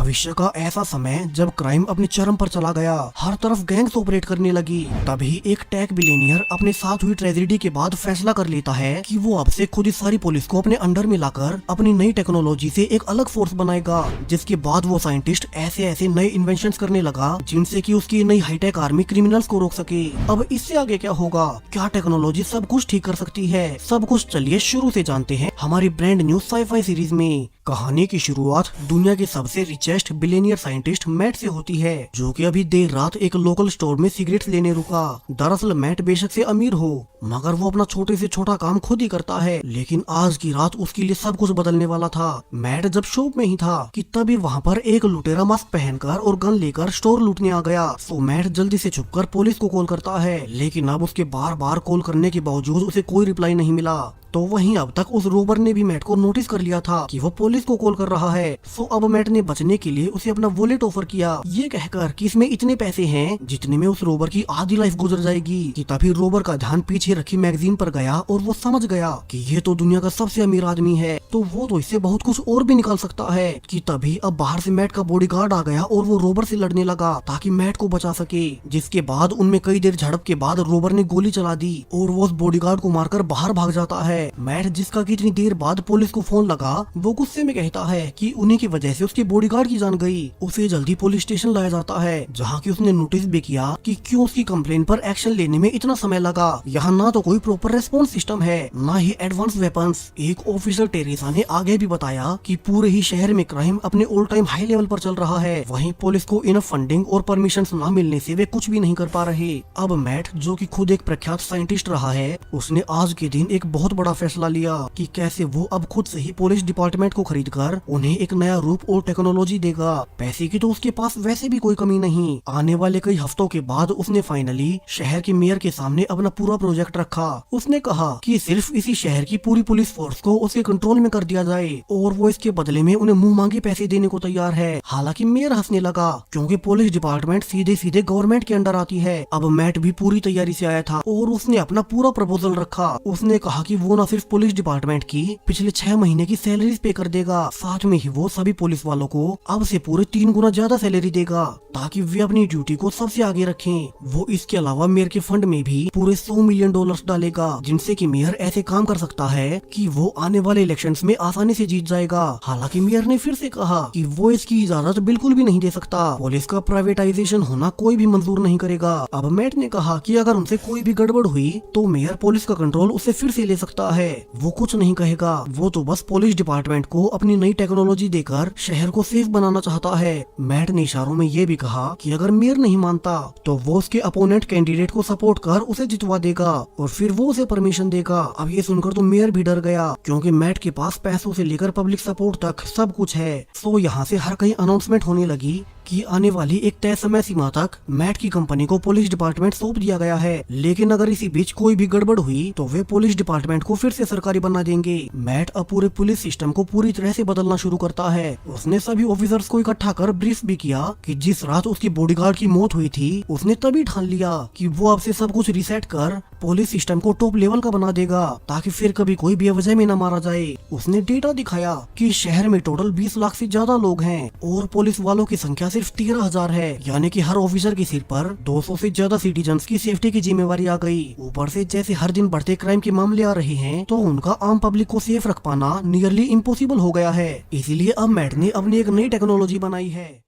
भविष्य का ऐसा समय जब क्राइम अपने चरम पर चला गया, हर तरफ गैंग्स ऑपरेट करने लगी। तभी एक टेक बिलियनियर अपने साथ हुई ट्रेजेडी के बाद फैसला कर लेता है कि वो अब से खुद ही सारी पुलिस को अपने अंडर में लाकर अपनी नई टेक्नोलॉजी से एक अलग फोर्स बनाएगा। जिसके बाद वो साइंटिस्ट ऐसे ऐसे नए इन्वेंशंस करने लगा जिनसे कि उसकी नई हाईटेक आर्मी क्रिमिनल्स को रोक सके। अब इससे आगे क्या होगा? क्या टेक्नोलॉजी सब कुछ ठीक कर सकती है? सब कुछ चलिए शुरू से जानते हैं हमारी ब्रांड न्यू साई-फाई सीरीज में। कहानी की शुरुआत दुनिया के सबसे रिचेस्ट बिलियनियर साइंटिस्ट मैट से होती है, जो कि अभी देर रात एक लोकल स्टोर में सिगरेट्स लेने रुका। दरअसल मैट बेशक से अमीर हो, मगर वो अपना छोटे से छोटा काम खुद ही करता है। लेकिन आज की रात उसके लिए सब कुछ बदलने वाला था। मैट जब शॉप में ही था कि तभी वहाँ पर एक लुटेरा मास्क पहनकर और गन लेकर स्टोर लूटने आ गया। तो मैट जल्दी से छुपकर पुलिस को कॉल करता है, लेकिन अब उसके बार बार कॉल करने के बावजूद उसे कोई रिप्लाई नहीं मिला। तो वहीं अब तक उस रोबर ने भी मैट को नोटिस कर लिया था कि वो पुलिस को कॉल कर रहा है। सो अब मैट ने बचने के लिए उसे अपना वॉलेट ऑफर किया, ये कहकर कि इसमें इतने पैसे हैं जितने में उस रोबर की आधी लाइफ गुजर जाएगी। कि तभी रोबर का ध्यान पीछे रखी मैगजीन पर गया और वो समझ गया कि ये तो दुनिया का सबसे अमीर आदमी है, तो वो तो इससे बहुत कुछ और भी निकाल सकता है। कि तभी अब बाहर से मैट का बॉडीगार्ड आ गया और वो रोबर से लड़ने लगा ताकि मैट को बचा सके। जिसके बाद उनमें कई देर झड़प के बाद रोबर ने गोली चला दी और वो उस बॉडीगार्ड को मारकर बाहर भाग जाता है। मैट जिसका कि इतनी देर बाद पुलिस को फोन लगा, वो गुस्से में कहता है कि उन्हीं की वजह से उसके बॉडीगार्ड की जान गई। उसे जल्दी पुलिस स्टेशन लाया जाता है, जहाँ की उसने नोटिस भी किया कि क्यों उसकी कंप्लेन पर एक्शन लेने में इतना समय लगा। यहाँ ना तो कोई प्रॉपर रेस्पॉन्स सिस्टम है, ना ही एडवांस वेपन्स। एक ऑफिसर टेरेसा ने आगे भी बताया कि पूरे ही शहर में क्राइम अपने ऑल टाइम हाई लेवल पर चल रहा है। वहीं पुलिस को इनफ फंडिंग और परमिशन न मिलने से वे कुछ भी नहीं कर पा रहे। अब मैट, जो कि खुद एक प्रख्यात साइंटिस्ट रहा है, उसने आज के दिन एक बहुत बड़ा फैसला लिया कि कैसे वो अब खुद से ही पुलिस डिपार्टमेंट को खरीदकर उन्हें एक नया रूप और टेक्नोलॉजी देगा। पैसे की तो उसके पास वैसे भी कोई कमी नहीं। आने वाले कई हफ्तों के बाद उसने फाइनली शहर के मेयर के सामने अपना पूरा प्रोजेक्ट रखा। उसने कहा कि सिर्फ इसी शहर की पूरी पुलिस फोर्स को उसके कंट्रोल में कर दिया जाए और वो इसके बदले में उन्हें मुंह मांगे पैसे देने को तैयार है। हालांकि मेयर हंसने लगा, क्योंकि पुलिस डिपार्टमेंट सीधे सीधे गवर्नमेंट के अंडर आती है। अब मैट भी पूरी तैयारी से आया था और उसने अपना पूरा प्रपोजल रखा। उसने कहा कि वो न सिर्फ पुलिस डिपार्टमेंट की पिछले 6 महीने की सैलरीज पे कर देगा, साथ में ही वो सभी पुलिस वालों को अब से पूरे 3 गुना ज्यादा सैलरी देगा, ताकि वे अपनी ड्यूटी को सबसे आगे रखें। वो इसके अलावा मेयर के फंड में भी पूरे $100 मिलियन डालेगा, जिनसे कि मेयर ऐसे काम कर सकता है कि वो आने वाले इलेक्शंस में आसानी से जीत जाएगा। हालांकि मेयर ने फिर से कहा कि वो इसकी इजाजत बिल्कुल भी नहीं दे सकता। पुलिस का प्राइवेटाइजेशन होना कोई भी मंजूर नहीं करेगा। अब मैट ने कहा कि अगर उनसे कोई भी गड़बड़ हुई तो मेयर पुलिस का कंट्रोल उससे फिर से ले सकता है। वो कुछ नहीं कहेगा, वो तो बस पुलिस डिपार्टमेंट को अपनी नई टेक्नोलॉजी देकर शहर को सेफ बनाना चाहता है। मैट ने इशारों में ये भी कहा कि अगर मेयर नहीं मानता तो वो उसके अपोनेंट कैंडिडेट को सपोर्ट कर उसे जितवा देगा और फिर वो उसे परमिशन देगा। अब ये सुनकर तो मेयर भी डर गया, क्योंकि मैट के पास पैसों से लेकर पब्लिक सपोर्ट तक सब कुछ है। तो यहाँ से हर कहीं अनाउंसमेंट होने लगी कि आने वाली एक तय समय सीमा तक मैट की कंपनी को पुलिस डिपार्टमेंट सौंप दिया गया है। लेकिन अगर इसी बीच कोई भी गड़बड़ हुई तो वे पुलिस डिपार्टमेंट को फिर से सरकारी बना देंगे। मैट अब पूरे पुलिस सिस्टम को पूरी तरह से बदलना शुरू करता है। उसने सभी ऑफिसर्स को इकट्ठा कर ब्रीफ भी किया कि जिस रात उसकी बॉडीगार्ड की मौत हुई थी, उसने तभी ठान लिया कि वो अब से सब कुछ रिसेट कर पुलिस सिस्टम को टॉप लेवल का बना देगा, ताकि फिर कभी कोई बेवजह में न मारा जाए। उसने डेटा दिखाया कि शहर में टोटल 20 लाख से ज्यादा लोग हैं और पुलिस वालों की संख्या सिर्फ 13,000 है, यानी कि हर ऑफिसर के सिर पर 200 से ज्यादा सिटीजन्स की सेफ्टी की जिम्मेवारी आ गई। ऊपर से जैसे हर दिन बढ़ते क्राइम के मामले आ रहे हैं, तो उनका आम पब्लिक को सेफ रख पाना नियरली इम्पॉसिबल हो गया है। इसीलिए अब मैट ने अपनी एक नई टेक्नोलॉजी बनाई है।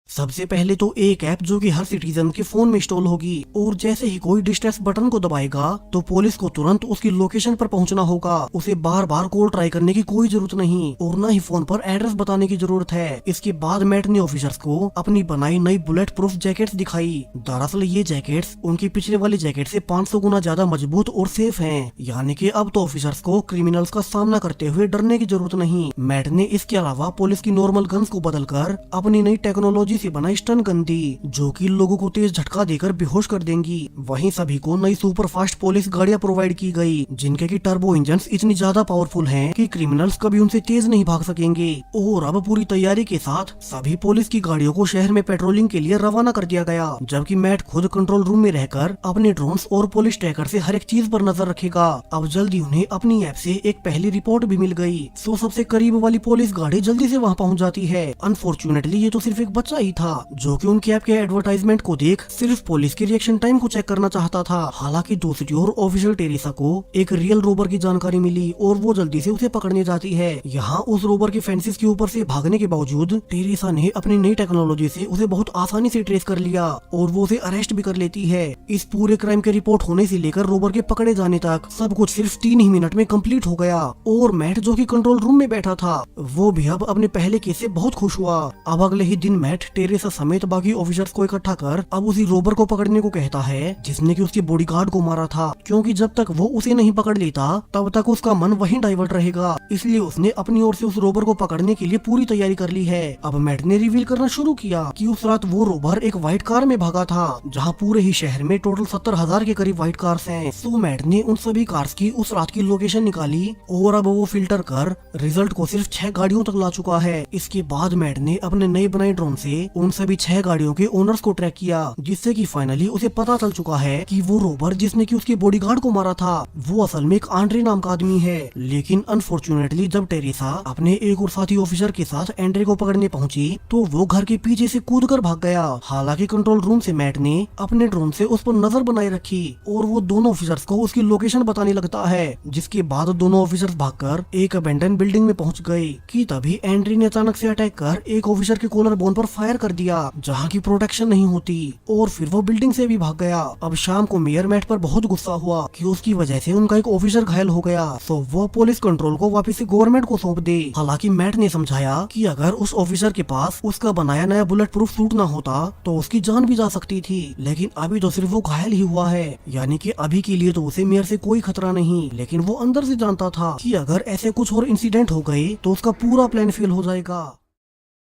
सबसे पहले तो एक ऐप जो कि हर सिटीजन के फोन में इंस्टॉल होगी, और जैसे ही कोई डिस्ट्रेस बटन को दबाएगा तो पुलिस को तुरंत उसकी लोकेशन पर पहुंचना होगा। उसे बार बार कॉल ट्राई करने की कोई जरूरत नहीं और न ही फोन पर एड्रेस बताने की जरूरत है। इसके बाद मैट ने ऑफिसर्स को अपनी बनाई नई बुलेट प्रूफ जैकेट्स दिखाई। दरअसल ये जैकेट्स उनकी पिछले वाली जैकेट से 500 गुना ज्यादा मजबूत और सेफ हैं, यानी कि अब तो ऑफिसर्स को क्रिमिनल्स का सामना करते हुए डरने की जरूरत नहीं। मैट ने इसके अलावा पुलिस की नॉर्मल गन्स को बदलकर अपनी नई टेक्नोलॉजी तेजी से बना स्टन गन दी, जो कि लोगों को तेज झटका देकर बेहोश कर देंगी। वहीं सभी को नई सुपर फास्ट पुलिस गाड़ियां प्रोवाइड की गई, जिनके की टर्बो इंजन इतनी ज्यादा पावरफुल हैं कि क्रिमिनल्स कभी उनसे तेज नहीं भाग सकेंगे। और अब पूरी तैयारी के साथ सभी पुलिस की गाड़ियों को शहर में पेट्रोलिंग के लिए रवाना कर दिया गया, जबकि मैट खुद कंट्रोल रूम में रहकर अपने ड्रोन्स और पुलिस ट्रैकर से हर एक चीज पर नजर रखेगा। अब जल्दी उन्हें अपनी ऐप से एक पहली रिपोर्ट भी मिल गई, सो सबसे करीब वाली पुलिस गाड़ी जल्दी से वहां पहुंच जाती है। अनफॉर्चुनेटली ये तो सिर्फ एक बच्चा ही था, जो कि उनकी ऐप के एडवर्टाइजमेंट को देख सिर्फ पुलिस के रिएक्शन टाइम को चेक करना चाहता था। हालांकि दूसरी ओर ऑफिसर टेरेसा को एक रियल रोबर की जानकारी मिली और वो जल्दी से उसे पकड़ने जाती है। यहाँ उस रोबर के फेंसिस के ऊपर से भागने के बावजूद टेरेसा ने अपनी नई टेक्नोलॉजी से उसे बहुत आसानी से ट्रेस कर लिया और वो उसे अरेस्ट भी कर लेती है। इस पूरे क्राइम के रिपोर्ट होने से लेकर रोबर के पकड़े जाने तक सब कुछ सिर्फ 3 ही मिनट में कंप्लीट हो गया। और मैट जो कि कंट्रोल रूम में बैठा था, वो भी अब अपने पहले केस से बहुत खुश हुआ। अब अगले ही दिन मैट टेरेसा समेत बाकी ऑफिसर्स को इकट्ठा कर अब उसी रोबर को पकड़ने को कहता है, जिसने कि उसके बॉडीगार्ड को मारा था, क्योंकि जब तक वो उसे नहीं पकड़ लेता तब तक उसका मन वहीं डाइवर्ट रहेगा। इसलिए उसने अपनी ओर से उस रोबर को पकड़ने के लिए पूरी तैयारी कर ली है। अब मैट ने रिवील करना शुरू किया कि उस रात वो रोबर एक व्हाइट कार में भागा था, जहां पूरे ही शहर में टोटल 70,000 के करीब व्हाइट कार्स हैं। सो मैट ने उन सभी कार्स की उस रात की लोकेशन निकाली और अब वो फिल्टर कर रिजल्ट को सिर्फ 6 गाड़ियों तक ला चुका है। इसके बाद मैट ने अपने नए बनाए ड्रोन से उन सभी 6 गाड़ियों के ओनर्स को ट्रैक किया, जिससे कि फाइनली उसे पता चल चुका है कि वो रोबर जिसने कि उसके बॉडीगार्ड को मारा था, वो असल में एक आंड्रे नाम का आदमी है। लेकिन अनफॉर्चुनेटली जब टेरेसा अपने एक और साथी ऑफिसर के साथ एंड्रे को पकड़ने पहुंची तो वो घर के पीछे से कूदकर भाग गया। हालांकि कंट्रोल रूम से मैट ने अपने ड्रोन से उस पर नजर बनाए रखी और वो दोनों ऑफिसर्स को उसकी लोकेशन बताने लगता है, जिसके बाद दोनों ऑफिसर्स भागकर एक अबेंडन बिल्डिंग में पहुंच गए कि तभी एंड्री ने अचानक से अटैक कर एक ऑफिसर के कॉलर बोन पर फायर कर दिया, जहां की प्रोटेक्शन नहीं होती, और फिर वो बिल्डिंग से भी भाग गया। अब शाम को मेयर मैट पर बहुत गुस्सा हुआ कि उसकी वजह से उनका एक ऑफिसर घायल हो गया, तो वो पुलिस कंट्रोल को वापस से गवर्नमेंट को सौंप दे। हालांकि मैट ने समझाया कि अगर उस ऑफिसर के पास उसका बनाया नया बुलेट प्रूफ सूट न होता तो उसकी जान भी जा सकती थी, लेकिन अभी तो सिर्फ वो घायल ही हुआ है, यानी कि अभी के लिए तो उसे मेयर से कोई खतरा नहीं। लेकिन वो अंदर से जानता था कि अगर ऐसे कुछ और इंसिडेंट हो गए तो उसका पूरा प्लान फेल हो जाएगा।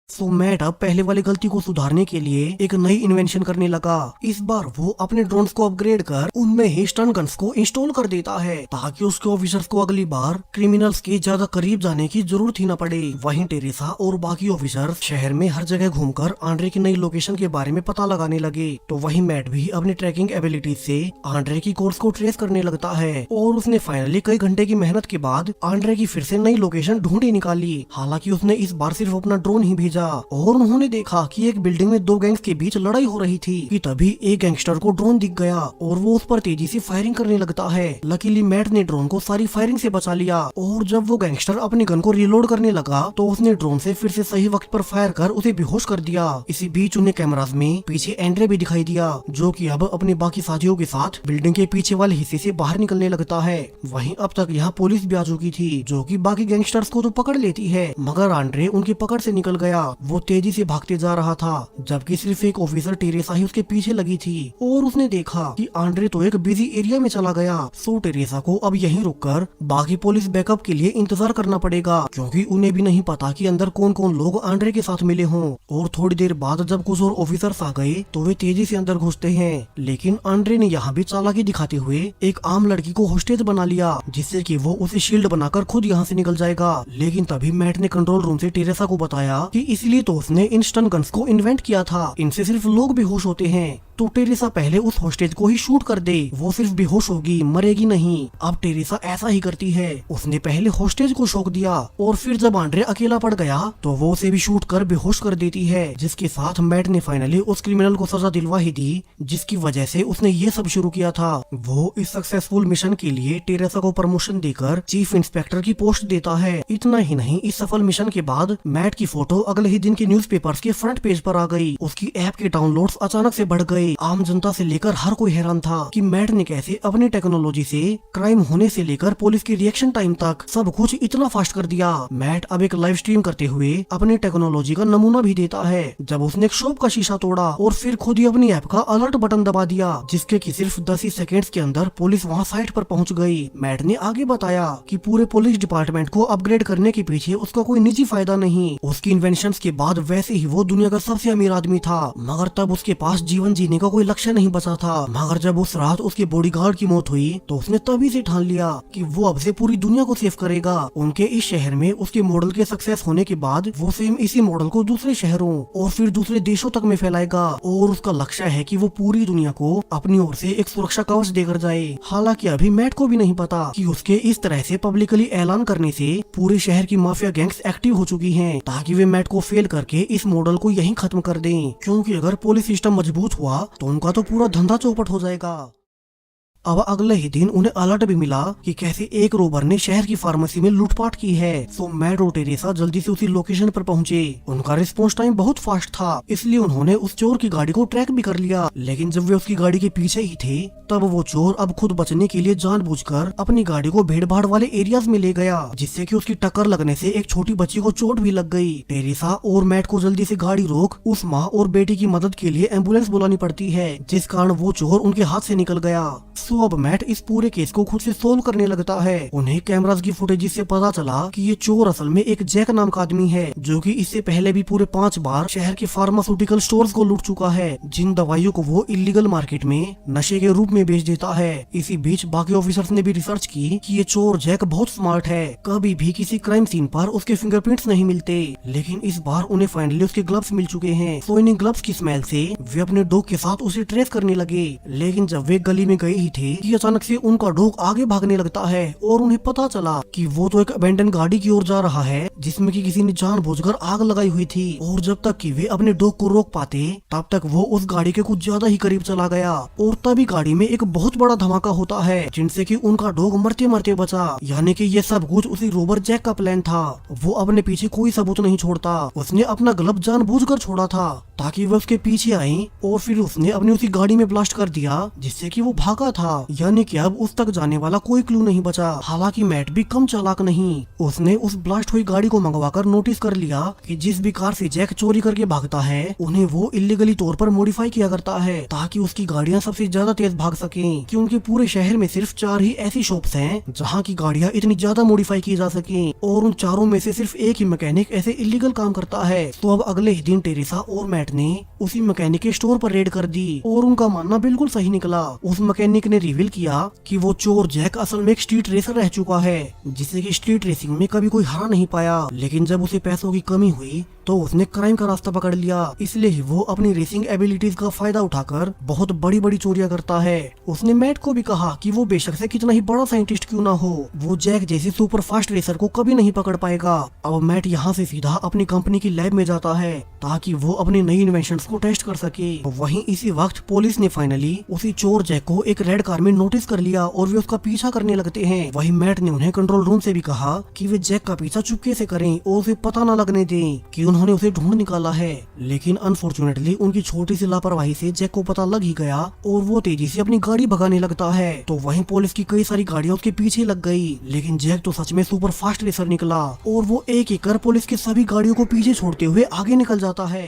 सो मैट अब पहले वाली गलती को सुधारने के लिए एक नई इन्वेंशन करने लगा। इस बार वो अपने ड्रोन्स को अपग्रेड कर उनमें ही स्टन गन्स को इंस्टॉल कर देता है, ताकि उसके ऑफिसर्स को अगली बार क्रिमिनल्स के ज्यादा करीब जाने की जरूरत ही न पड़े। वहीं टेरेसा और बाकी ऑफिसर्स शहर में हर जगह घूमकर आंड्रे की नई लोकेशन के बारे में पता लगाने लगे। तो वहीं मैट भी अपनी ट्रैकिंग एबिलिटी से आंड्रे की कोर्स को ट्रेस करने लगता है और उसने फाइनली कई घंटे की मेहनत के बाद आंड्रे की फिर से नई लोकेशन ढूंढी निकाली। हालांकि उसने इस बार सिर्फ अपना ड्रोन ही भेजा और उन्होंने देखा कि एक बिल्डिंग में 2 गैंग्स के बीच लड़ाई हो रही थी कि तभी एक गैंगस्टर को ड्रोन दिख गया और वो उस पर तेजी से फायरिंग करने लगता है। लकीली मैट ने ड्रोन को सारी फायरिंग से बचा लिया और जब वो गैंगस्टर अपनी गन को रिलोड करने लगा तो उसने ड्रोन से फिर से सही वक्त पर फायर कर उसे बेहोश कर दिया। इसी बीच उन्हें कैमरास में पीछे एंड्रे भी दिखाई दिया, जो कि अब अपने बाकी साथियों के साथ बिल्डिंग के पीछे वाले हिस्से से बाहर निकलने लगता है। वहीं अब तक यहाँ पुलिस भी आ चुकी थी, जो कि बाकी गैंगस्टर्स को तो पकड़ लेती है, मगर आंड्रे उनकी पकड़ से निकल गया। वो तेजी से भागते जा रहा था, जबकि सिर्फ एक ऑफिसर टेरेसा ही उसके पीछे लगी थी और उसने देखा कि आंड्रे तो एक बिजी एरिया में चला गया। सो टेरेसा को अब यहीं रुककर बाकी पुलिस बैकअप के लिए इंतजार करना पड़ेगा, क्योंकि उन्हें भी नहीं पता कि अंदर कौन कौन लोग आंड्रे के साथ मिले हों। और थोड़ी देर बाद जब कुछ और ऑफिसर्स आ गए तो वे तेजी से अंदर घुसते हैं, लेकिन आंड्रे ने यहाँ भी चालाकी दिखाते हुए एक आम लड़की को होस्टेज बना लिया, जिससे कि वो उसे शील्ड बनाकर खुद यहाँ से निकल जाएगा। लेकिन तभी मैट ने कंट्रोल रूम से टेरेसा को बताया कि इसलिए तो उसने इन स्टन गन्स को इन्वेंट किया था, इनसे सिर्फ लोग बेहोश होते हैं, तो टेरेसा पहले उस होस्टेज को ही शूट कर दे, वो सिर्फ बेहोश होगी, मरेगी नहीं। अब टेरेसा ऐसा ही करती है, उसने पहले होस्टेज को शॉक दिया और फिर जब आंड्रे अकेला पड़ गया तो वो उसे भी शूट कर बेहोश कर देती है, जिसके साथ मैट ने फाइनली उस क्रिमिनल को सजा दिलवा ही दी, जिसकी वजह से उसने ये सब शुरू किया था। वो इस सक्सेसफुल मिशन के लिए टेरेसा को प्रमोशन देकर चीफ इंस्पेक्टर की पोस्ट देता है। इतना ही नहीं, इस सफल मिशन के बाद मैट की फोटो अगले ही दिन के न्यूज़पेपर्स के फ्रंट पेज पर आ गई। उसकी ऐप के डाउनलोड्स अचानक से बढ़ गए आम जनता से लेकर हर कोई हैरान था कि मैट ने कैसे अपनी टेक्नोलॉजी से क्राइम होने से लेकर पुलिस की रिएक्शन टाइम तक सब कुछ इतना फास्ट कर दिया। मैट अब एक लाइव स्ट्रीम करते हुए अपनी टेक्नोलॉजी का नमूना भी देता है, जब उसने एक शॉप का शीशा तोड़ा और फिर खुद ही अपनी ऐप का अलर्ट बटन दबा दिया, जिसके कि सिर्फ 10 ही सेकेंड्स के अंदर पुलिस वहां साइट पर पहुंच गई। मैट ने आगे बताया कि पूरे पुलिस डिपार्टमेंट को अपग्रेड करने के पीछे उसका कोई निजी फायदा नहीं। उसकी इन्वेंशंस के बाद वैसे ही वो दुनिया का सबसे अमीर आदमी था, मगर तब उसके पास जीवन जीने का कोई लक्ष्य नहीं बचा था। मगर जब उस रात उसके बॉडीगार्ड की मौत हुई तो उसने तभी से ठान लिया कि वो अब से पूरी दुनिया को सेव करेगा। उनके इस शहर में उसके मॉडल के सक्सेस होने के बाद वो सेम इसी मॉडल को दूसरे शहरों और फिर दूसरे देशों तक में फैलाएगा और उसका लक्ष्य है कि वो पूरी दुनिया को अपनी ओर से एक सुरक्षा कवच देकर जाए। हालांकि अभी मैट को भी नहीं पता कि उसके इस तरह से पब्लिकली ऐलान करने से पूरे शहर की माफिया गैंग्स एक्टिव हो चुकी हैं, ताकि वे मैट को फेल करके इस मॉडल को यहीं खत्म कर दें। क्योंकि अगर पुलिस सिस्टम मजबूत हुआ तो उनका तो पूरा धंधा चौपट हो जाएगा। अब अगले ही दिन उन्हें अलर्ट भी मिला कि कैसे एक रोबर ने शहर की फार्मेसी में लूटपाट की है। सो मैट और टेरेसा जल्दी से उसी लोकेशन पर पहुंचे। उनका रिस्पॉन्स टाइम बहुत फास्ट था, इसलिए उन्होंने उस चोर की गाड़ी को ट्रैक भी कर लिया। लेकिन जब वे उसकी गाड़ी के पीछे ही थे तब वो चोर अब खुद बचने के लिए जानबूझकर अपनी गाड़ी को भीड़ भाड़ वाले एरियाज में ले गया, जिससे कि उसकी टक्कर लगने से एक छोटी बच्ची को चोट भी लग गई। टेरेसा और मैट को जल्दी से गाड़ी रोक उस माँ और बेटी की मदद के लिए एम्बुलेंस बुलानी पड़ती है, जिस कारण वो चोर उनके हाथ से निकल गया। सो अब मैट इस पूरे केस को खुद से सोल्व करने लगता है। उन्हें कैमरास की फुटेज से पता चला कि ये चोर असल में एक जैक नाम का आदमी है, जो कि इससे पहले भी पूरे 5 बार शहर के फार्मास्यूटिकल स्टोर्स को लूट चुका है, जिन दवाइयों को वो इलीगल मार्केट में नशे के रूप में बेच देता है। इसी बीच बाकी ऑफिसर्स ने भी रिसर्च की कि ये चोर जैक बहुत स्मार्ट है, कभी भी किसी क्राइम सीन पर उसके फिंगरप्रिंट्स नहीं मिलते। लेकिन इस बार उन्हें फाइनली उसके ग्लव्स मिल चुके हैं। सो इन ग्लव्स की स्मेल से वे अपने डॉग के साथ उसे ट्रेस करने लगे। लेकिन जब वे गली में गए ही थे कि अचानक से उनका डॉग आगे भागने लगता है और उन्हें पता चला कि वो तो एक अबेंडन गाड़ी की ओर जा रहा है, जिसमें कि किसी ने जानबूझकर आग लगाई हुई थी। और जब तक कि वे अपने डॉग को रोक पाते तब तक वो उस गाड़ी के कुछ ज्यादा ही करीब चला गया और तभी गाड़ी में एक बहुत बड़ा धमाका होता है, जिनसे कि उनका डॉग मरते मरते बचा। यानी कि ये सब कुछ उसी रोबर जैक का प्लान था। वो अपने पीछे कोई सबूत नहीं छोड़ता। उसने अपना ग्लव जानबूझकर छोड़ा था ताकि वह उसके पीछे आई और फिर उसने अपनी उसी गाड़ी में ब्लास्ट कर दिया, जिससे कि वो भागा था। यानी कि अब उस तक जाने वाला कोई क्लू नहीं बचा। हालांकि मैट भी कम चालाक नहीं, उसने उस ब्लास्ट हुई गाड़ी को मंगवाकर नोटिस कर लिया कि जिस भी कार से जैक चोरी करके भागता है उन्हें वो इलीगली तौर पर मॉडिफाई किया करता है, ताकि उसकी गाड़ियां सबसे ज्यादा तेज भाग सकें। क्योंकि पूरे शहर में सिर्फ 4 ही ऐसी शॉप्स हैं जहां की गाड़ियां इतनी ज्यादा मॉडिफाई की जा सकें, और उन चारों में से सिर्फ एक ही मैकेनिक ऐसे इलीगल काम करता है। तो अब अगले ही दिन टेरेसा और मैट ने उसी मैकेनिक के स्टोर पर रेड कर दी और उनका मानना बिल्कुल सही निकला। उस मैकेनिक ने रिवील किया कि वो चोर जैक असल में एक स्ट्रीट रेसर रह चुका है, जिसे कि स्ट्रीट रेसिंग में कभी कोई हरा नहीं पाया। लेकिन जब उसे पैसों की कमी हुई तो उसने क्राइम का रास्ता पकड़ लिया, इसलिए ही वो अपनी रेसिंग एबिलिटीज का फायदा उठाकर बहुत बड़ी बड़ी चोरियां करता है। उसने मैट को भी कहा कि वो बेशक से कितना ही बड़ा साइंटिस्ट क्यों ना हो, वो जैक जैसे सुपर फास्ट रेसर को कभी नहीं पकड़ पाएगा। अब मैट यहाँ से सीधा अपनी कंपनी की लैब में जाता है ताकि वो अपनी नई इन्वेंशंस को टेस्ट कर सके। वहीं इसी वक्त पुलिस ने फाइनली उसी चोर जैक को एक रेड कार में नोटिस कर लिया और वे उसका पीछा करने लगते हैं। वहीं मैट ने उन्हें कंट्रोल रूम से भी कहा कि वे जैक का पीछा चुपके से करें और उसे पता न लगने दें कि उन्होंने उसे ढूंढ निकाला है। लेकिन अनफॉर्चुनेटली उनकी छोटी सी लापरवाही से जैक को पता लग ही गया और वो तेजी से अपनी गाड़ी भगाने लगता है। तो वहीं पुलिस की कई सारी गाड़ियां उसके पीछे लग गई। लेकिन जैक तो सच में सुपर फास्ट रेसर निकला और वो एक एक कर पुलिस की सभी गाड़ियों को पीछे छोड़ते हुए आगे निकल जाता है।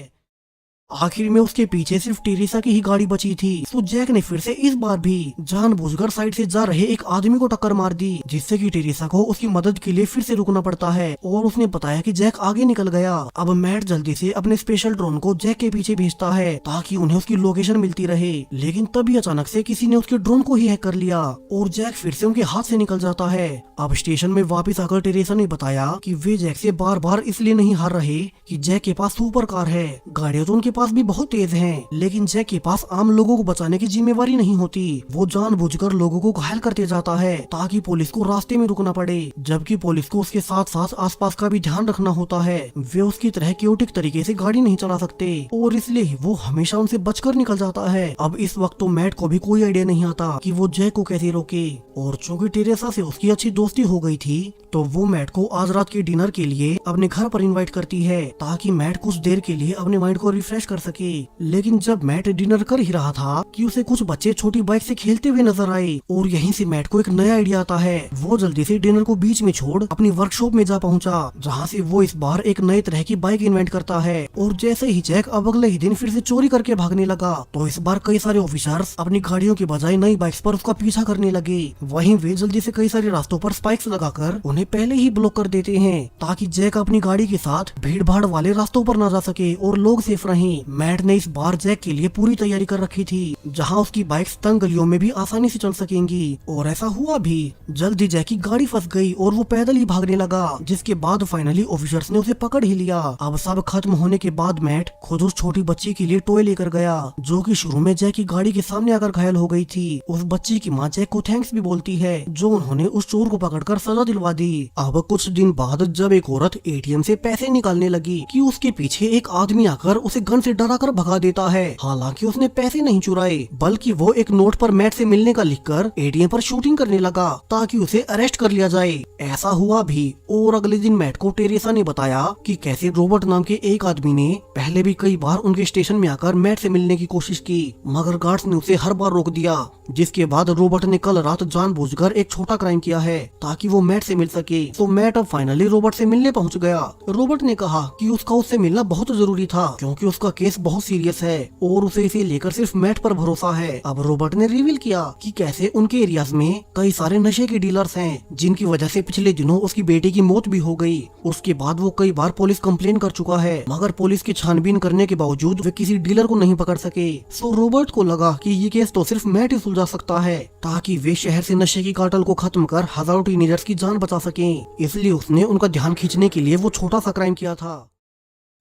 आखिर में उसके पीछे सिर्फ टेरेसा की ही गाड़ी बची थी। तो जैक ने फिर से इस बार भी जानबूझकर साइड से जा रहे एक आदमी को टक्कर मार दी, जिससे कि टेरेसा को उसकी मदद के लिए फिर से रुकना पड़ता है और उसने बताया कि जैक आगे निकल गया। अब मैट जल्दी से अपने स्पेशल ड्रोन को जैक के पीछे भेजता है ताकि उन्हें उसकी लोकेशन मिलती रहे। लेकिन तभी अचानक से किसी ने उसके ड्रोन को ही हैक कर लिया और जैक फिर से उनके हाथ से निकल जाता है। अब स्टेशन में वापिस आकर टेरेसा ने बताया कि वे जैक से बार बार इसलिए नहीं हार रहे कि जैक के पास सुपर कार है, गाड़ियां तो उनके पास भी बहुत तेज हैं, लेकिन जैक के पास आम लोगों को बचाने की जिम्मेवारी नहीं होती। वो जानबूझकर लोगों को घायल करते जाता है ताकि पुलिस को रास्ते में रुकना पड़े, जबकि पुलिस को उसके साथ साथ आसपास का भी ध्यान रखना होता है। वे उसकी तरह क्योटिक तरीके से गाड़ी नहीं चला सकते और इसलिए वो हमेशा उनसे बचकर निकल जाता है। अब इस वक्त तो मैट को भी कोई आइडिया नहीं आता कि वो जैक को कैसे रोके, और चूंकि टेरेसा से उसकी अच्छी दोस्ती हो गई थी तो वो मैट को आज रात के डिनर के लिए अपने घर पर इनवाइट करती है ताकि मैट कुछ देर के लिए अपने माइंड को रिफ्रेश कर सके। लेकिन जब मैट डिनर कर ही रहा था कि उसे कुछ बच्चे छोटी बाइक से खेलते हुए नजर आए और यहीं से मैट को एक नया आइडिया आता है। वो जल्दी से डिनर को बीच में छोड़ अपनी वर्कशॉप में जा पहुंचा, जहां से वो इस बार एक नई तरह की बाइक इन्वेंट करता है। और जैसे ही जैक अब अगले ही दिन फिर से चोरी करके भागने लगा तो इस बार कई सारे ऑफिसर्स अपनी गाड़ियों की बजाय नई बाइक्स पर उसका पीछा करने लगे। वहीं वे जल्दी से कई सारे रास्तों पर स्पाइक्स लगाकर उन्हें पहले ही ब्लॉक कर देते हैं, ताकि जैक अपनी गाड़ी के साथ भीड़ भाड़ वाले रास्तों पर न जा सके और लोग सेफ रहें। मैट ने इस बार जैक के लिए पूरी तैयारी कर रखी थी, जहां उसकी बाइक्स तंग गलियों में भी आसानी से चल सकेंगी। और ऐसा हुआ भी। जल्दी जैक की गाड़ी फंस गई और वो पैदल ही भागने लगा, जिसके बाद फाइनली ऑफिसर्स ने उसे पकड़ ही लिया। अब सब खत्म होने के बाद मैट खुद उस छोटी बच्ची के लिए टॉय लेकर गया, जो कि शुरू में जैक की गाड़ी के सामने आकर घायल हो गई थी। उस बच्ची की माँ जैक को थैंक्स भी बोलती है, जो उन्होंने उस चोर को पकड़कर सजा दिलवा दी। अब कुछ दिन बाद जब एक औरत एटीएम से पैसे निकालने लगी कि उसके पीछे एक आदमी आकर उसे गन से डरा कर भगा देता है। हालांकि उसने पैसे नहीं चुराए, बल्कि वो एक नोट पर मैट से मिलने का लिखकर एटीएम पर शूटिंग करने लगा, ताकि उसे अरेस्ट कर लिया जाए। ऐसा हुआ भी। और अगले दिन मैट को टेरेसा ने बताया कि कैसे रॉबर्ट नाम के एक आदमी ने पहले भी कई बार उनके स्टेशन में आकर मैट से मिलने की कोशिश की, मगर गार्ड्स ने उसे हर बार रोक दिया। जिसके बाद रॉबर्ट ने कल रात जानबूझकर एक छोटा क्राइम किया है, ताकि वो मैट से मिल सके। तो मैट अब फाइनली रॉबर्ट से मिलने पहुंच गया। रॉबर्ट ने कहा कि उसका उससे मिलना बहुत जरूरी था, क्योंकि उसका केस बहुत सीरियस है और उसे इसे लेकर सिर्फ मैट पर भरोसा है। अब रॉबर्ट ने रिवील किया कि कैसे उनके एरियाज में कई सारे नशे के डीलर्स हैं, जिनकी वजह से पिछले दिनों उसकी बेटी की मौत भी हो गई। उसके बाद वो कई बार पुलिस कंप्लेन कर चुका है, मगर पुलिस की छानबीन करने के बावजूद वे किसी डीलर को नहीं पकड़ सके। सो रॉबर्ट को लगा कि ये केस तो सिर्फ मैट ही सुलझा सकता है, ताकि वे शहर से नशे की कार्टेल को खत्म कर हजारों टीनेजर्स की जान बचा सकें। इसलिए उसने उनका ध्यान खींचने के लिए वो छोटा सा क्राइम किया था।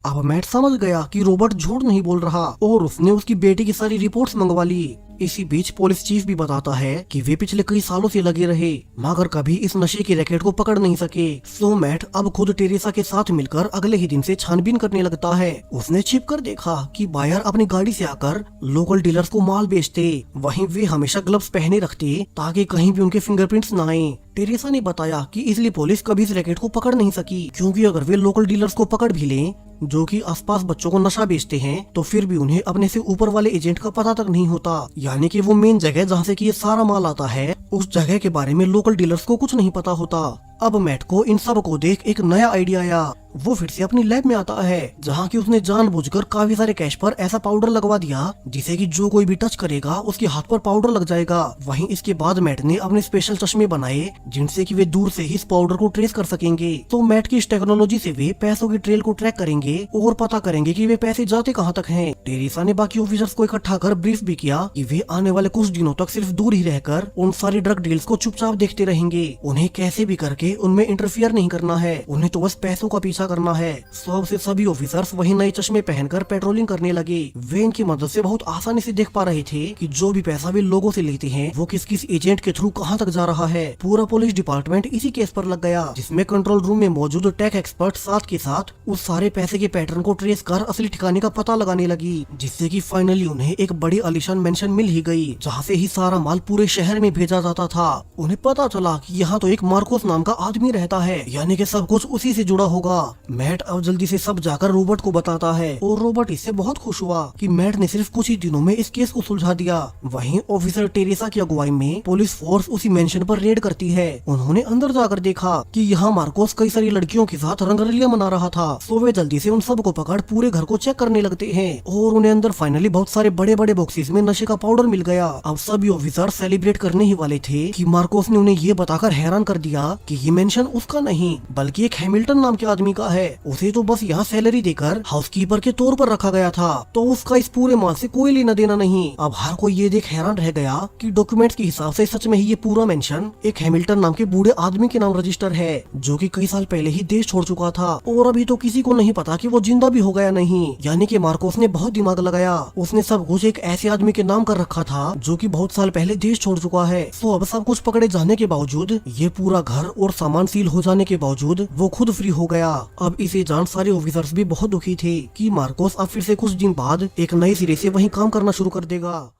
अब मैट समझ गया कि रॉबर्ट झूठ नहीं बोल रहा और उसने उसकी बेटी की सारी रिपोर्ट्स मंगवा ली। इसी बीच पुलिस चीफ भी बताता है कि वे पिछले कई सालों से लगे रहे, मगर कभी इस नशे के रैकेट को पकड़ नहीं सके। सो मैट अब खुद टेरेसा के साथ मिलकर अगले ही दिन से छानबीन करने लगता है। उसने छिप कर देखा कि बायर अपनी गाड़ी से आकर लोकल डीलर्स को माल बेचते, वहीं वे हमेशा ग्लव्स पहने रखते ताकि कहीं भी उनके फिंगरप्रिंट्स न आए। टेरेसा ने बताया कि इसलिए पुलिस कभी इस रैकेट को पकड़ नहीं सकी, क्योंकि अगर वे लोकल डीलर्स को पकड़ भी लें जो कि आसपास बच्चों को नशा बेचते हैं, तो फिर भी उन्हें अपने से ऊपर वाले एजेंट का पता तक नहीं होता। यानी कि वो मेन जगह जहाँ से कि ये सारा माल आता है, उस जगह के बारे में लोकल डीलर्स को कुछ नहीं पता होता। अब मैट को इन सब को देख एक नया आइडिया आया। वो फिर से अपनी लैब में आता है, जहाँ की उसने जानबूझकर काफी सारे कैश पर ऐसा पाउडर लगवा दिया जिसे कि जो कोई भी टच करेगा उसके हाथ पर पाउडर लग जाएगा। वहीं इसके बाद मैट ने अपने स्पेशल चश्मे बनाए, जिनसे कि वे दूर से ही इस पाउडर को ट्रेस कर सकेंगे। तो मैट की इस टेक्नोलॉजी से वे पैसों की ट्रेल को ट्रैक करेंगे और पता करेंगे कि वे पैसे जाते कहाँ तक हैं। टेरेसा ने बाकी ऑफिसर्स को इकट्ठा कर ब्रीफ भी किया कि वे आने वाले कुछ दिनों तक सिर्फ दूर ही रहकर उन सारी ड्रग डील्स को चुपचाप देखते रहेंगे। उन्हें कैसे भी करके उनमें इंटरफियर नहीं करना है, उन्हें तो बस पैसों का पीछा करना है। सब से सभी ऑफिसर्स वही नए चश्मे पहनकर पेट्रोलिंग करने लगे। वे इनकी मदद से बहुत आसानी से देख पा रहे थे कि जो भी पैसा वे लोगों से लेते हैं वो किस किस एजेंट के थ्रू कहां तक जा रहा है। पूरा पुलिस डिपार्टमेंट इसी केस पर लग गया, जिसमें कंट्रोल रूम में मौजूद टेक एक्सपर्ट साथ के साथ उस सारे पैसे के पैटर्न को ट्रेस कर असली ठिकाने का पता लगाने लगी, जिससे कि फाइनली उन्हें एक बड़ी आलीशान मेंशन मिल ही गई, जहाँ से ही सारा माल पूरे शहर में भेजा जाता था। उन्हें पता चला कि यहाँ तो एक मार्कोस नाम का आदमी रहता है, यानी कि सब कुछ उसी से जुड़ा होगा। मैट अब जल्दी से सब जाकर रॉबर्ट को बताता है और रॉबर्ट इससे बहुत खुश हुआ कि मैट ने सिर्फ कुछ ही दिनों में इस केस को सुलझा दिया। वहीं ऑफिसर टेरेसा की अगुवाई में पुलिस फोर्स उसी मेंशन पर रेड करती है। उन्होंने अंदर जाकर देखा कि यहाँ मार्कोस कई सारी लड़कियों के साथ रंगरलियां मना रहा था। सो वे जल्दी से उन सब को पकड़ पूरे घर को चेक करने लगते हैं और उन्हें अंदर फाइनली बहुत सारे बड़े बड़े बॉक्सेस में नशे का पाउडर मिल गया। अब सभी ऑफिसर सेलिब्रेट करने ही वाले थे कि मार्कोस ने उन्हें ये बताकर हैरान कर दिया कि ये मेंशन उसका नहीं बल्कि एक हैमिल्टन नाम के आदमी का है। उसे तो बस यहाँ सैलरी देकर हाउसकीपर के तौर पर रखा गया था, तो उसका इस पूरे माल से कोई लेना देना नहीं। अब हर कोई ये देख हैरान रह गया कि डॉक्यूमेंट्स के हिसाब से सच में ही ये पूरा मेंशन एक हैमिल्टन नाम के बूढ़े आदमी के नाम रजिस्टर है, जो कि कई साल पहले ही देश छोड़ चुका था और अभी तो किसी को नहीं पता कि वो जिंदा भी हो गया नहीं। यानी कि मार्कोस ने बहुत दिमाग लगाया, उसने सब कुछ एक ऐसे आदमी के नाम कर रखा था जो कि बहुत साल पहले देश छोड़ चुका है। तो अब सब कुछ पकड़े जाने के बावजूद, ये पूरा घर और सामान सील हो जाने के बावजूद वो खुद फ्री हो गया। अब इसे जान सारे ऑफिसर्स भी बहुत दुखी थे कि मार्कोस अब फिर से कुछ दिन बाद एक नए सिरे से वही काम करना शुरू कर देगा।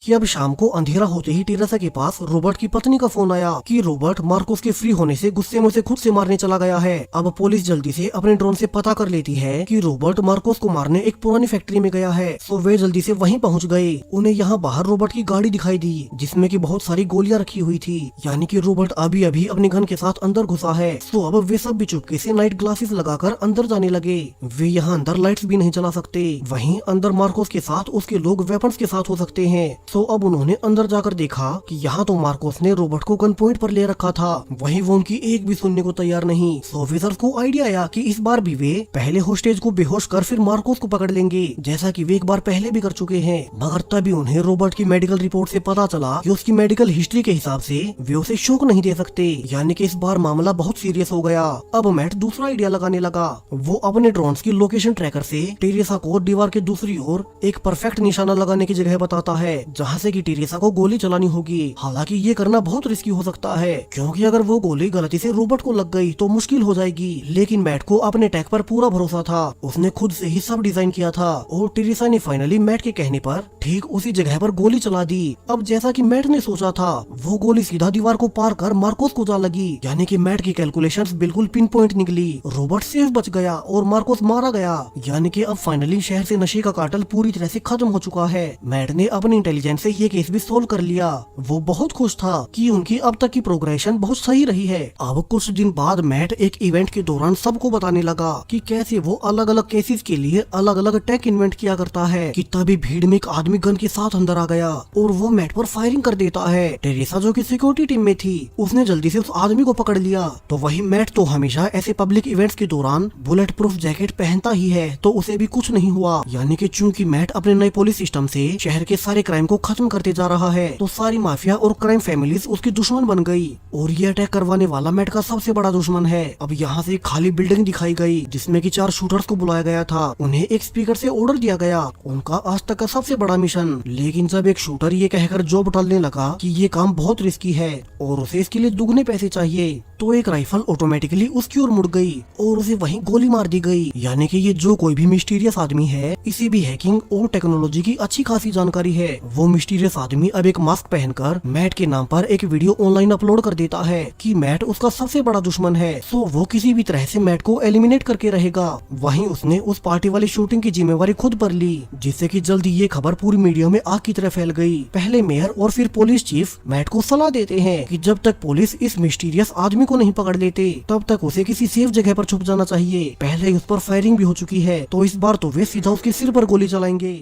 कि अब शाम को अंधेरा होते ही टेरेसा के पास रॉबर्ट की पत्नी का फोन आया कि रॉबर्ट मार्कोस के फ्री होने से गुस्से में उसे खुद से मारने चला गया है। अब पुलिस जल्दी से अपने ड्रोन से पता कर लेती है कि रॉबर्ट मार्कोस को मारने एक पुरानी फैक्ट्री में गया है। सो वे जल्दी से वहीं पहुंच गए। उन्हें यहाँ बाहर रॉबर्ट की गाड़ी दिखाई दी जिसमें कि बहुत सारी गोलियां रखी हुई थी, यानी कि रॉबर्ट अभी अभी अपने गन के साथ अंदर घुसा है। सो अब वे सब भी चुपके से नाइट ग्लासेस लगाकर अंदर जाने लगे। वे यहाँ अंदर लाइट्स भी नहीं चला सकते। वहीं अंदर मार्कोस के साथ उसके लोग वेपन्स के साथ हो सकते हैं। सो अब उन्होंने अंदर जाकर देखा कि यहाँ तो मार्कोस ने रॉबर्ट को गन पॉइंट पर ले रखा था, वहीं वो उनकी एक भी सुनने को तैयार नहीं। सो ऑफिसर्स को आइडिया आया कि इस बार भी वे पहले होस्टेज को बेहोश कर फिर मार्कोस को पकड़ लेंगे, जैसा कि वे एक बार पहले भी कर चुके हैं। मगर तभी उन्हें रॉबर्ट की मेडिकल रिपोर्ट से पता चला कि उसकी मेडिकल हिस्ट्री के हिसाब से वे उसे शोक नहीं दे सकते, यानी कि इस बार मामला बहुत सीरियस हो गया। अब मैट दूसरा आइडिया लगाने लगा। वो अपने ड्रोन की लोकेशन ट्रैकर से टेरेसा को दीवार के दूसरी ओर एक परफेक्ट निशाना लगाने की जगह बताता है, जहाँ से कि टेरेसा को गोली चलानी होगी। हालांकि ये करना बहुत रिस्की हो सकता है, क्योंकि अगर वो गोली गलती से रॉबर्ट को लग गई तो मुश्किल हो जाएगी। लेकिन मैट को अपने टैग पर पूरा भरोसा था। उसने खुद से ही सब डिजाइन किया था और टेरेसा ने फाइनली मैट के कहने पर ठीक उसी जगह पर गोली चला दी। अब जैसा कि मैट ने सोचा था, वो गोली सीधा दीवार को पार कर मार्कोस को जा लगी, यानी कि मैट की कैलकुलेशंस बिल्कुल पिन पॉइंट निकली। रॉबर्ट सेफ बच गया और मार्कोस मारा गया, यानी कि अब फाइनली शहर से नशे का कार्टेल पूरी तरह से खत्म हो चुका है। मैट ने अपनी इंटेलिजेंस से ये केस भी सोल्व कर लिया। वो बहुत खुश था कि उनकी अब तक की प्रोग्रेशन बहुत सही रही है। अब कुछ दिन बाद मैट एक इवेंट के दौरान सबको बताने लगा कि कैसे वो अलग अलग केसेस के लिए अलग अलग टेक इन्वेंट किया करता है। कि तभी भीड़ में एक आदमी गन के साथ अंदर आ गया और वो मैट पर फायरिंग कर देता है। टेरेसा जो कि सिक्योरिटी टीम में थी, उसने जल्दी से उस आदमी को पकड़ लिया। तो वही मैट तो हमेशा ऐसे पब्लिक इवेंट्स के दौरान बुलेट प्रूफ जैकेट पहनता ही है, तो उसे भी कुछ नहीं हुआ। यानी कि चूंकि मैट अपने नए पुलिस सिस्टम से शहर के सारे क्राइम को खत्म करते जा रहा है, तो सारी माफिया और क्राइम फैमिलीज उसकी दुश्मन बन गई और ये अटैक करवाने वाला मैट का सबसे बड़ा दुश्मन है। अब यहाँ से एक खाली बिल्डिंग दिखाई गई जिसमें कि 4 शूटर्स को बुलाया गया था। उन्हें एक स्पीकर से ऑर्डर दिया गया, उनका आज तक का सबसे बड़ा मिशन। लेकिन जब एक शूटर ये कहकर जॉब टालने लगा कि ये काम बहुत रिस्की है और उसे इसके लिए दुगने पैसे चाहिए, तो एक राइफल ऑटोमेटिकली उसकी ओर मुड़ गई और उसे वहीं गोली मार दी गई। यानी कि ये जो कोई भी मिस्टीरियस आदमी है, इसे भी हैकिंग और टेक्नोलॉजी की अच्छी खासी जानकारी है। वो मिस्टीरियस आदमी अब एक मास्क पहनकर मैट के नाम पर एक वीडियो ऑनलाइन अपलोड कर देता है कि मैट उसका सबसे बड़ा दुश्मन है, सो वो किसी भी तरह से मैट को एलिमिनेट करके रहेगा। वहीं उसने उस पार्टी वाली शूटिंग की जिम्मेवारी खुद पर ली, जिससे कि जल्दी ये खबर पूरी मीडिया में आग की तरह फैल गई। पहले मेयर और फिर पुलिस चीफ मैट को सलाह देते हैं कि जब तक पुलिस इस मिस्टीरियस आदमी को नहीं पकड़ लेते, तब तक उसे किसी सेफ जगह पर छुप जाना चाहिए। पहले ही उस पर फायरिंग भी हो चुकी है, तो इस बार तो वे सीधा उसके सिर पर गोली चलाएंगे।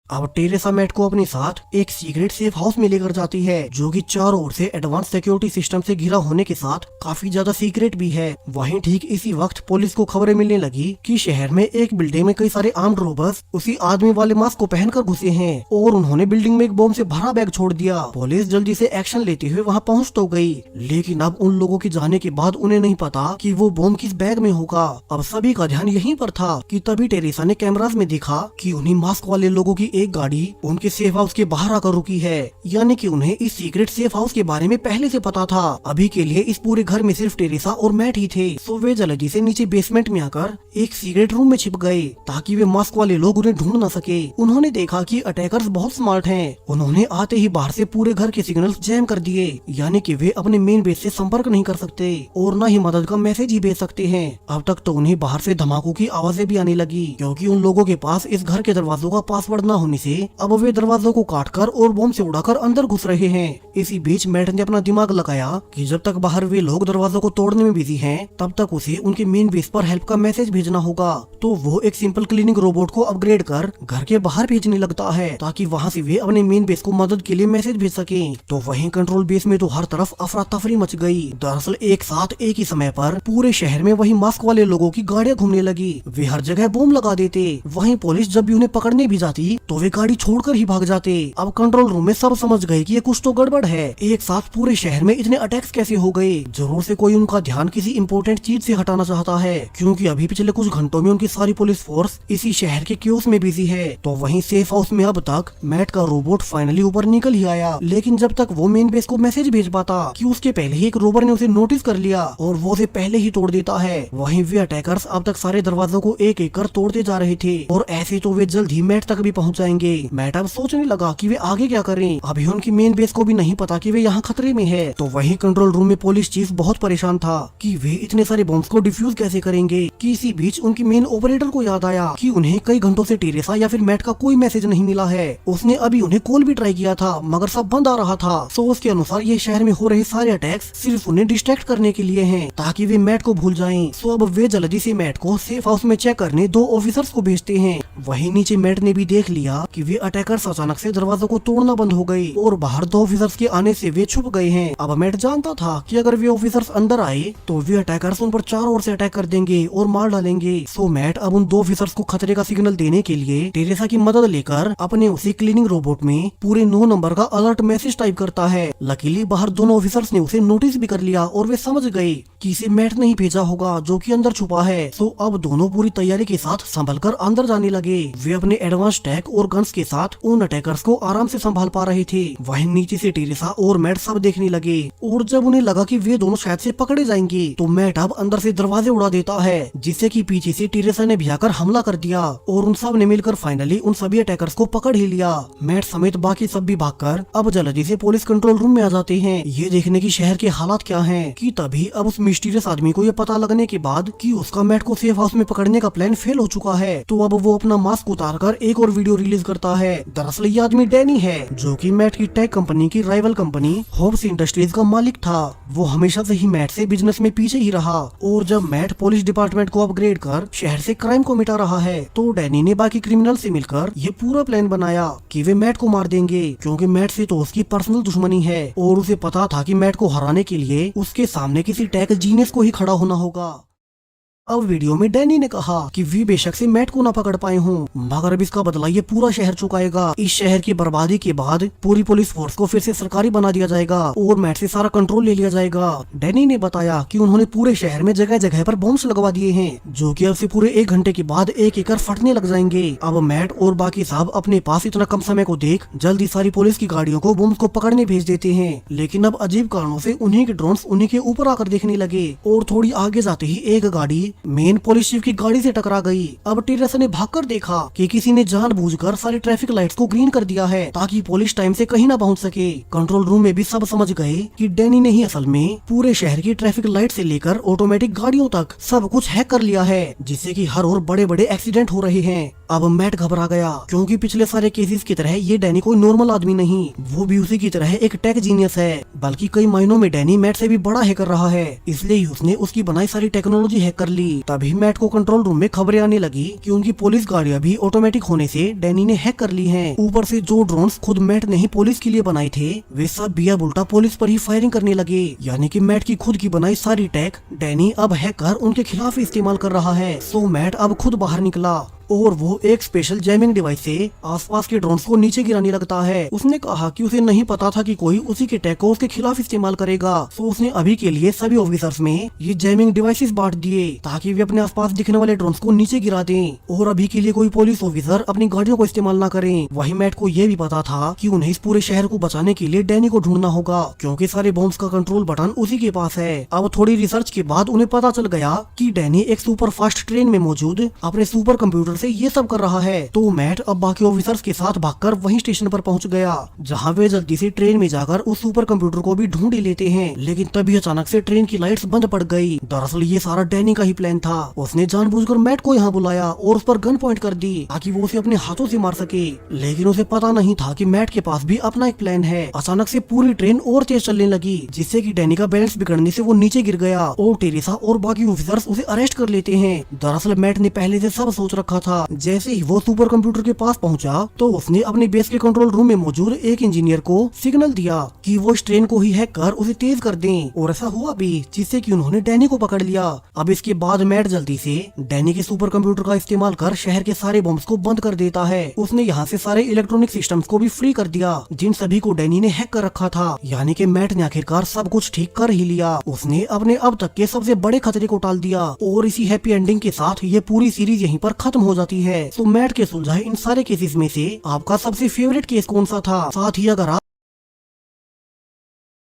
अब टेरेसा मैट को अपने साथ एक सीक्रेट सेफ हाउस में लेकर जाती है, जो कि चारों ओर से एडवांस सिक्योरिटी सिस्टम से घिरा होने के साथ काफी ज्यादा सीक्रेट भी है। वहीं ठीक इसी वक्त पुलिस को खबरें मिलने लगी कि शहर में एक बिल्डिंग में कई सारे आर्म्ड रोबर्स उसी आदमी वाले मास्क को पहनकर घुसे हैं और उन्होंने बिल्डिंग में एक बॉम्ब से भरा बैग छोड़ दिया। पुलिस जल्दी से एक्शन लेते हुए वहाँ पहुँच तो गयी, लेकिन अब उन लोगों के जाने के बाद उन्हें नहीं पता कि वो बॉम्ब किस बैग में होगा। अब सभी का ध्यान यहीं पर था कि तभी टेरेसा ने कैमरास में देखा कि उन्हीं मास्क वाले लोगों की एक गाड़ी उनके सेफ हाउस के बाहर आकर रुकी है, यानी कि उन्हें इस सीक्रेट सेफ हाउस के बारे में पहले से पता था। अभी के लिए इस पूरे घर में सिर्फ टेरेसा और मैट ही थे, सो वे जल्दी से नीचे बेसमेंट में आकर एक सीक्रेट रूम में छिप गए ताकि वे मास्क वाले लोग उन्हें ढूंढ न सके। उन्होंने देखा कि अटैकर्स बहुत स्मार्ट हैं। उन्होंने आते ही बाहर से पूरे घर के सिग्नल्स जैम कर दिए, यानी कि वे अपने मेन बेस से संपर्क नहीं कर सकते और न ही मदद का मैसेज ही भेज सकते हैं। अब तक तो उन्हें बाहर से धमाकों की आवाजें भी आने लगी, क्योंकि उन लोगों के पास इस घर के दरवाजों का पासवर्ड न होने से अब वे दरवाजों को काटकर और बम से उड़ाकर अंदर घुस रहे हैं। इसी बीच मैट ने अपना दिमाग लगाया कि जब तक बाहर वे लोग दरवाजों को तोड़ने में बिजी हैं, तब तक उसे उनके मेन बेस पर हेल्प का मैसेज भेजना होगा। तो वो एक सिंपल क्लीनिंग रोबोट को अपग्रेड कर घर के बाहर भेजने लगता है, ताकि वहाँ से वे अपने मेन बेस को मदद के लिए मैसेज भेज सके। तो वहीं कंट्रोल बेस में तो हर तरफ अफरा तफरी मच गई। दरअसल एक साथ एक ही समय पर पूरे शहर में वही मास्क वाले लोगों की गाड़ियां घूमने लगी। वे हर जगह बम लगा देते। वहीं पुलिस जब भी उन्हें पकड़ने भी जाती, तो वे गाड़ी छोड़कर ही भाग जाते। अब कंट्रोल रूम में सब समझ गए कि ये कुछ तो गड़बड़ है। एक साथ पूरे शहर में इतने अटैक्स कैसे हो गए? जरूर से कोई उनका ध्यान किसी इम्पोर्टेंट चीज से हटाना चाहता है, क्योंकि अभी पिछले कुछ घंटों में उनकी सारी पुलिस फोर्स इसी शहर के क्यूस में बिजी है। तो वहीं सेफ हाउस में अब तक मैट का रोबोट फाइनली ऊपर निकल ही आया, लेकिन जब तक वो मेन बेस को मैसेज भेज पाता कि उसके पहले ही एक रोबर ने उसे नोटिस कर लिया और वो उसे पहले ही तोड़ देता है। वहीं वे अटैकर्स अब तक सारे दरवाजों को एक एक कर तोड़ते जा रहे थे और ऐसे तो वे जल्द ही मैट तक भी पहुंच जाएंगे। मैट अब सोचने लगा कि वे आगे क्या करें। अभी उनकी मेन बेस को भी नहीं पता कि वे यहाँ खतरे में है। तो वही कंट्रोल रूम में पुलिस चीफ बहुत परेशान था कि वे इतने सारे बॉम्ब्स को डिफ्यूज कैसे करेंगे। कि इसी बीच उनकी मेन ऑपरेटर को याद आया कि उन्हें कई घंटों से टेरेसा या फिर मैट का कोई मैसेज नहीं मिला है। उसने अभी उन्हें कॉल भी ट्राई किया था मगर सब बंद आ रहा था। सो उसके अनुसार ये शहर में हो रहे सारे अटैक्स सिर्फ उन्हें डिस्ट्रैक्ट करने के लिए हैं ताकि वे मैट को भूल जाएं। सो अब वे जल्दी से मैट को सेफ हाउस में चेक करने 2 ऑफिसर्स को भेजते हैं। वहीं नीचे मैट ने भी देख लिया कि वे अटैकर्स अचानक से दरवाजों को तोड़ना बंद हो गई और बाहर 2 ऑफिसर्स के आने से वे छुप गए हैं। अब मैट जानता था कि अगर वे ऑफिसर्स अंदर आए तो वे अटैकर्स उन पर चारों ओर से अटैक कर देंगे और मार डालेंगे। सो मैट अब उन 2 ऑफिसर्स को खतरे का सिग्नल देने के लिए टेरेसा की मदद लेकर अपने उसी क्लीनिंग रोबोट में पूरे 9 नंबर का अलर्ट मैसेज टाइप करता है। लकीली बाहर दोनों ऑफिसर्स ने उसे नोटिस भी कर लिया और वे समझ गए कि इसे मैट नहीं भेजा होगा जो कि अंदर छुपा है। सो अब दोनों पूरी तैयारी के साथ संभल कर अंदर जाने लगे। वे अपने एडवांस टैक और गन्स के साथ उन अटैकर्स को आराम से संभाल पा रहे थे। वहीं नीचे से टेरेसा और मैट सब देखने लगे और जब उन्हें लगा कि वे दोनों शायद से पकड़े जाएंगे तो मैट अब अंदर से दरवाजे उड़ा देता है जिससे कि पीछे से टेरेसा ने भी आकर हमला कर दिया और उन सब ने मिलकर फाइनली उन सभी अटैकर्स को पकड़ ही लिया। मैट समेत बाकी सब भी भागकर अब जल्दी से पुलिस कंट्रोल रूम में आ जाते हैं ये देखने की शहर के हालात क्या हैं। कि तभी अब उस मिस्टीरियस आदमी को ये पता लगने के बाद कि उसका मैट को सेफ हाउस में पकड़ने का प्लान फेल हो चुका है तो अब वो अपना मास्क उतारकर एक और वीडियो रिलीज करता है। दरअसल ये आदमी डैनी है जो कि मैट की टेक कंपनी की राइवल कंपनी होप्स इंडस्ट्रीज का मालिक था। वो हमेशा से ही मैट से बिजनेस में पीछे ही रहा और जब मैट पुलिस डिपार्टमेंट को अपग्रेड कर शहर से क्राइम को मिटा रहा है तो डैनी ने बाकी क्रिमिनल से मिलकर ये पूरा प्लान बनाया कि वे मैट को मार देंगे क्योंकि मैट से तो उसकी पर्सनल दुश्मनी है और उसे पता था कि मैट को हराने के लिए उसके सामने किसी टेक जीनियस को ही खड़ा होना होगा। अब वीडियो में डैनी ने कहा कि वे बेशक से मैट को ना पकड़ पाए हों मगर अब इसका बदला ये पूरा शहर चुकाएगा। इस शहर की बर्बादी के बाद पूरी पुलिस फोर्स को फिर से सरकारी बना दिया जाएगा और मैट से सारा कंट्रोल ले लिया जाएगा। डैनी ने बताया कि उन्होंने पूरे शहर में जगह जगह पर बॉम्ब्स लगवा दिए हैं जो कि अब से पूरे 1 घंटे के बाद एक एक कर फटने लग जाएंगे। अब मैट और बाकी साहब अपने पास इतना कम समय को देख जल्दी सारी पुलिस की गाड़ियों को बॉम्ब्स को पकड़ने भेज देते हैं। लेकिन अब अजीब कारणों से उन्हीं के ड्रोन्स उन्हीं के ऊपर आकर देखने लगे और थोड़ी आगे जाते ही एक गाड़ी मेन पुलिस चीफ की गाड़ी से टकरा गई। अब टेरेसा ने भागकर देखा कि किसी ने जानबूझकर सारी ट्रैफिक लाइट्स को ग्रीन कर दिया है ताकि पुलिस टाइम से कहीं ना पहुंच सके। कंट्रोल रूम में भी सब समझ गए कि डैनी ने ही असल में पूरे शहर की ट्रैफिक लाइट से लेकर ऑटोमेटिक गाड़ियों तक सब कुछ हैक कर लिया है जिससे कि हर और बड़े बड़े एक्सीडेंट हो रहे हैं। अब मैट घबरा गया क्योंकि पिछले सारे केसेस की तरह ये डैनी कोई नॉर्मल आदमी नहीं, वो भी उसी की तरह एक टेक जीनियस है, बल्कि कई मायनों में डैनी मैट से भी बड़ा हैकर रहा है। इसलिए ही उसने उसकी बनाई सारी टेक्नोलॉजी हैक कर ली। तभी मैट को कंट्रोल रूम में खबरें आने लगी कि उनकी पुलिस गाड़ियां भी ऑटोमेटिक होने से डैनी ने हैक कर ली हैं। ऊपर से जो ड्रोन्स खुद मैट ने ही पुलिस के लिए बनाए थे वे सब भी अब उल्टा पुलिस पर ही फायरिंग करने लगे। यानी कि मैट की खुद की बनाई सारी टेक डैनी अब हैक कर उनके खिलाफ इस्तेमाल कर रहा है। सो मैट अब खुद बाहर निकला और वो एक स्पेशल जैमिंग डिवाइस से आसपास के ड्रोन्स को नीचे गिराने लगता है। उसने कहा कि उसे नहीं पता था कि कोई उसी के टैग को उसके खिलाफ इस्तेमाल करेगा। तो उसने अभी के लिए सभी ऑफिसर्स में ये जैमिंग डिवाइसेस बांट दिए ताकि वे अपने आसपास दिखने वाले ड्रोन्स को नीचे गिरा दें और अभी के लिए कोई पुलिस ऑफिसर अपनी गाड़ियों को इस्तेमाल ना करें। वही मैट को ये भी पता था कि उन्हें इस पूरे शहर को बचाने के लिए डैनी को ढूंढना होगा क्योंकि सारे बॉम्ब्स का कंट्रोल बटन उसी के पास है। अब थोड़ी रिसर्च के बाद उन्हें पता चल गया कि डैनी एक सुपर फास्ट ट्रेन में मौजूद अपने सुपर कंप्यूटर से ये सब कर रहा है। तो मैट अब बाकी ऑफिसर्स के साथ भागकर वहीं स्टेशन पर पहुंच गया जहां वे जल्दी से ट्रेन में जाकर उस सुपर कंप्यूटर को भी ढूंढ ही लेते हैं। लेकिन तभी अचानक से ट्रेन की लाइट्स बंद पड़ गई। दरअसल ये सारा डैनी का ही प्लान था। उसने जानबूझकर मैट को यहाँ बुलाया और उस पर गन पॉइंट कर दी ताकि वो उसे अपने हाथों से मार सके। लेकिन उसे पता नहीं था कि मैट के पास भी अपना एक प्लान है। अचानक से पूरी ट्रेन और तेज चलने लगी जिससे कि डैनी का बैलेंस बिगड़ने से वो नीचे गिर गया और टेरेसा और बाकी ऑफिसर्स उसे अरेस्ट कर लेते हैं। दरअसल मैट ने पहले से सब सोच रखा था। जैसे ही वो सुपर कंप्यूटर के पास पहुंचा तो उसने अपने बेस के कंट्रोल रूम में मौजूद एक इंजीनियर को सिग्नल दिया कि वो इस ट्रेन को ही हैक कर उसे तेज कर दें और ऐसा हुआ भी जिससे कि उन्होंने डैनी को पकड़ लिया। अब इसके बाद मैट जल्दी से डैनी के सुपर कंप्यूटर का इस्तेमाल कर शहर के सारे बॉम्ब्स को बंद कर देता है। उसने यहाँ से सारे इलेक्ट्रॉनिक सिस्टम्स को भी फ्री कर दिया जिन सभी को डैनी ने हैक कर रखा था। यानी कि मैट ने आखिरकार सब कुछ ठीक कर ही लिया। उसने अपने अब तक के सबसे बड़े खतरे को टाल दिया और इसी हैप्पी एंडिंग के साथ ये पूरी सीरीज यहीं पर खत्म हो जाती है। तो मैट के सुलझाए इन सारे केसेस में से आपका सबसे फेवरेट केस कौन सा था? साथ ही अगर